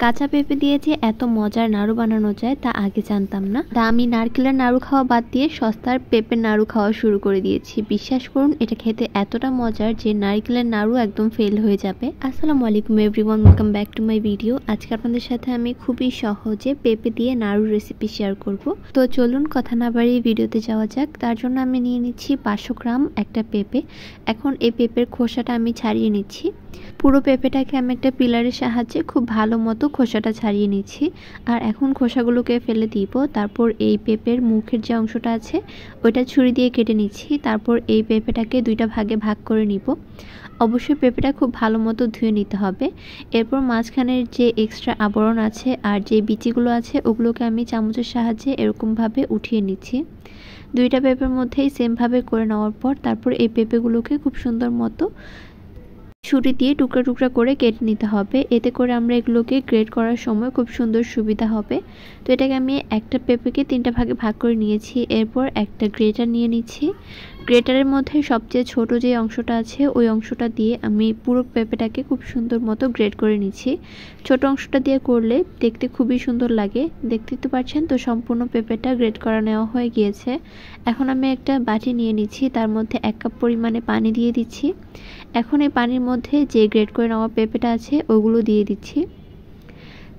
কাঁচা পেঁপে দিয়ে যে এত মজার নাড়ু বানানো যায় তা আগে জানতাম না। তা আমি নারকেলের নাড়ু খাওয়া বাদ দিয়ে সস্তার পেঁপের নাড়ু খাওয়া শুরু করে দিয়েছি। বিশ্বাস করুন এটা খেতে এতটা মজার যে নারকেলের নাড়ু একদম ফেল হয়ে যাবে। আসসালামু আলাইকুম everyone, welcome back to my video. আজকে আপনাদের সাথে আমি খুবই সহজে পেঁপে দিয়ে নাড়ুর রেসিপি শেয়ার করব। তো চলুন কথা না বাড়িয়ে ভিডিওতে যাওয়া যাক। তার জন্য আমি নিয়ে নিচ্ছি 500 গ্রাম একটা পেঁপে। এখন এই পেঁপের খোসাটা আমি ছাড়িয়ে নিচ্ছি। পুরো পেঁপেটাকে আমি একটা পিলারের সাহায্যে খুব ভালো মতো খোসাটা ছাড়িয়ে নিচ্ছি। আর এখন খোসাগুলোকে ফেলে দিব। তারপর এই পেঁপের মুখের যে অংশটা আছে ওইটা ছুরি দিয়ে কেটে নিচ্ছি। তারপর এই পেঁপেটাকে দুইটা ভাগে ভাগ করে নিব। অবশ্যই পেঁপেটা খুব ভালো মতো ধুয়ে নিতে হবে। এরপর মাঝখানের যে এক্সট্রা আবরণ আছে আর যে বিচিগুলো আছে ওগুলোকে আমি চামচের সাহায্যে এরকমভাবে উঠিয়ে নিচ্ছি। দুইটা পেঁপের মধ্যেই সেমভাবে করে নেওয়ার পর তারপর এই পেঁপেগুলোকে খুব সুন্দর মতো ছুরি দিয়ে টুকরা টুকরা করে কেটে নিতে হবে। এতে করে আমরা এগুলোকে গ্রেট করার সময় খুব সুন্দর সুবিধা হবে। তো এটাকে আমি একটা পেঁপেকে 3টা ভাগে ভাগ করে নিয়েছি। এরপর একটা গ্রেটার নিয়ে নিচ্ছি। গ্রেটারের মধ্যে সবচেয়ে ছোট যে অংশটা আছে ওই অংশটা দিয়ে আমি পুরো পেঁপেটাকে খুব সুন্দর মতো গ্রেট করে নিচ্ছি। ছোট অংশটা দিয়ে করলে দেখতে খুবই সুন্দর লাগে। দেখতে তো পাচ্ছেন। তো সম্পূর্ণ পেঁপেটা গ্রেট করা নেওয়া হয়ে গিয়েছে। এখন আমি একটা বাটি নিয়ে নিচ্ছি, তার মধ্যে 1 কাপ পরিমাণে পানি দিয়ে দিচ্ছি। এখন এই পানির মধ্যে যে গ্রেট করে নেওয়া পেঁপেটা আছে ওগুলো দিয়ে দিচ্ছি।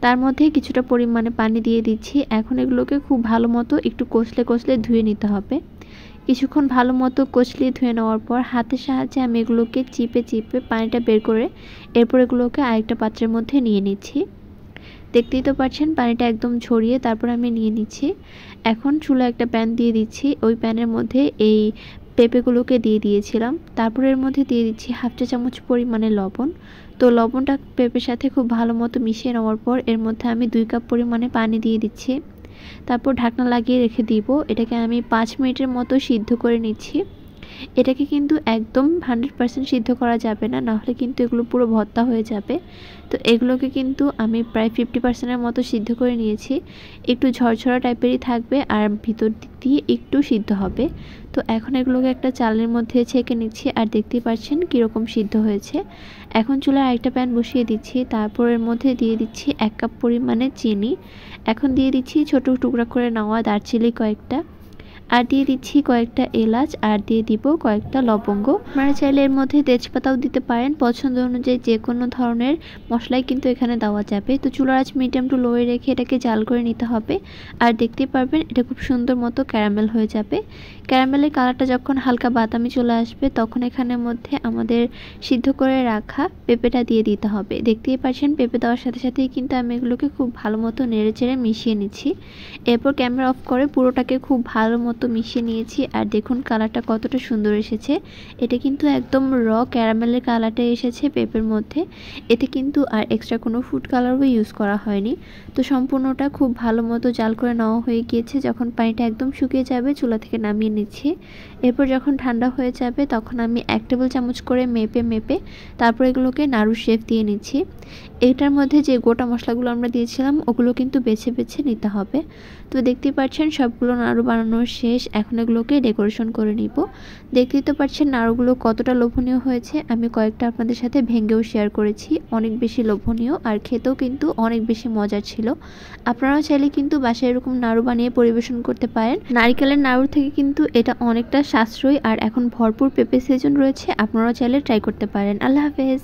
তার মধ্যে কিছুটা পরিমাণে পানি দিয়ে দিচ্ছি। এখন এগুলোকে খুব ভালো মতো একটু কষলে ধুয়ে নিতে হবে। কিছুক্ষণ ভালো মতো কষলিয়ে ধুয়ে নেওয়ার পর হাতের সাহায্যে আমি এগুলোকে চিপে পানিটা বের করে এরপর এগুলোকে আরেকটা পাত্রের মধ্যে নিয়ে নিচ্ছি। দেখতেই তো পাচ্ছেন পানিটা একদম ছড়িয়ে তারপর আমি নিয়ে নিচ্ছি। এখন চুলা একটা প্যান দিয়ে দিচ্ছি। ওই প্যানের মধ্যে এই পেঁপেগুলোকে দিয়ে দিয়েছিলাম। তারপর এর মধ্যে দিয়ে দিচ্ছি 1/2 চা চামচ পরিমাণে লবণ। তো লবণটা পেঁপের সাথে খুব ভালো মতো মিশিয়ে নেওয়ার পর এর মধ্যে আমি 2 কাপ পরিমাণে পানি দিয়ে দিচ্ছি। তারপর ঢাকনা লাগিয়ে রেখে দিব। এটাকে আমি 5 মিনিটের মতো সিদ্ধ করে নিচ্ছি। এটাকে কিন্তু একদম 100% সিদ্ধ করা যাবে না, নাহলে কিন্তু এগুলো পুরো ভর্তা হয়ে যাবে। তো এগুলোকে কিন্তু আমি প্রায় 50%-এর মতো সিদ্ধ করে নিয়েছি। একটু ঝরঝরা টাইপেরই থাকবে আর ভিতর দিক দিয়ে একটু সিদ্ধ হবে। তো এখন এগুলোকে একটা চালের মধ্যে ছেঁকে নিচ্ছি আর দেখতেই পাচ্ছেন কীরকম সিদ্ধ হয়েছে। এখন চুলায় আরেকটা প্যান বসিয়ে দিচ্ছি। তারপর এর মধ্যে দিয়ে দিচ্ছি 1 কাপ পরিমাণে চিনি। এখন দিয়ে দিচ্ছি ছোট টুকরা করে নেওয়া দারচিনি কয়েকটা, আর দিয়ে দিচ্ছি কয়েকটা এলাচ, আর দিয়ে দিব কয়েকটা লবঙ্গ। আপনারা চাইলে এর মধ্যে তেজপাতাও দিতে পারেন। পছন্দ অনুযায়ী যে কোনো ধরনের মশলাই কিন্তু এখানে দেওয়া যাবে। তো চুলার আঁচ মিডিয়াম টু লোয়ে রেখে এটাকে জাল করে নিতে হবে। আর দেখতেই পারবেন এটা খুব সুন্দর মতো ক্যারামেল হয়ে যাবে। ক্যারামেলের কালারটা যখন হালকা বাদামি চলে আসবে তখন এখানের মধ্যে আমাদের সিদ্ধ করে রাখা পেঁপেটা দিয়ে দিতে হবে। দেখতেই পাচ্ছেন পেঁপে দেওয়ার সাথে সাথেই কিন্তু আমি এগুলোকে খুব ভালো মতো নেড়েচেড়ে মিশিয়ে নিচ্ছি। এরপর ক্যামেরা অফ করে পুরোটাকে খুব ভালো মতো মিশিয়ে নিয়েছি। আর দেখুন কালারটা কতটা সুন্দর এসেছে। এটা কিন্তু একদম ক্যারামেলের কালারটা এসেছে পেঁপের মধ্যে। এতে কিন্তু আর এক্সট্রা কোনো ফুড কালারও ইউজ করা হয়নি। তো সম্পূর্ণটা খুব ভালো মতো জাল করে নেওয়া হয়ে গিয়েছে। যখন পানিটা একদম শুকিয়ে যাবে চুলা থেকে নামিয়ে নিচ্ছি। এরপর যখন ঠান্ডা হয়ে যাবে তখন আমি 1 টেবিল চামচ করে মেপে তারপর এগুলোকে নাড়ু শেপ দিয়ে নিচ্ছি। এটার মধ্যে যে গোটা মশলাগুলো আমরা দিয়েছিলাম ওগুলো কিন্তু বেছে নিতে হবে। তো দেখতেই পাচ্ছেন সবগুলো নাড়ু বানানো শেষ। এখন এগুলোকে ডেকোরেশন করে নিব। দেখতেই তো পাচ্ছেন নাড়ুগুলো কতটা লোভনীয় হয়েছে। আমি কয়েকটা আপনাদের সাথে ভেঙেও শেয়ার করেছি। অনেক বেশি লোভনীয় আর খেতেও কিন্তু অনেক বেশি মজার ছিল। আপনারাও চাইলে কিন্তু বাসায় এরকম নাড়ু বানিয়ে পরিবেশন করতে পারেন। নারকেলের নাড়ু থেকে কিন্তু এটা অনেকটা সাশ্রয়ী আর এখন ভরপুর পেঁপে সিজন রয়েছে। আপনারাও চাইলে ট্রাই করতে পারেন। আল্লাহ হাফেজ।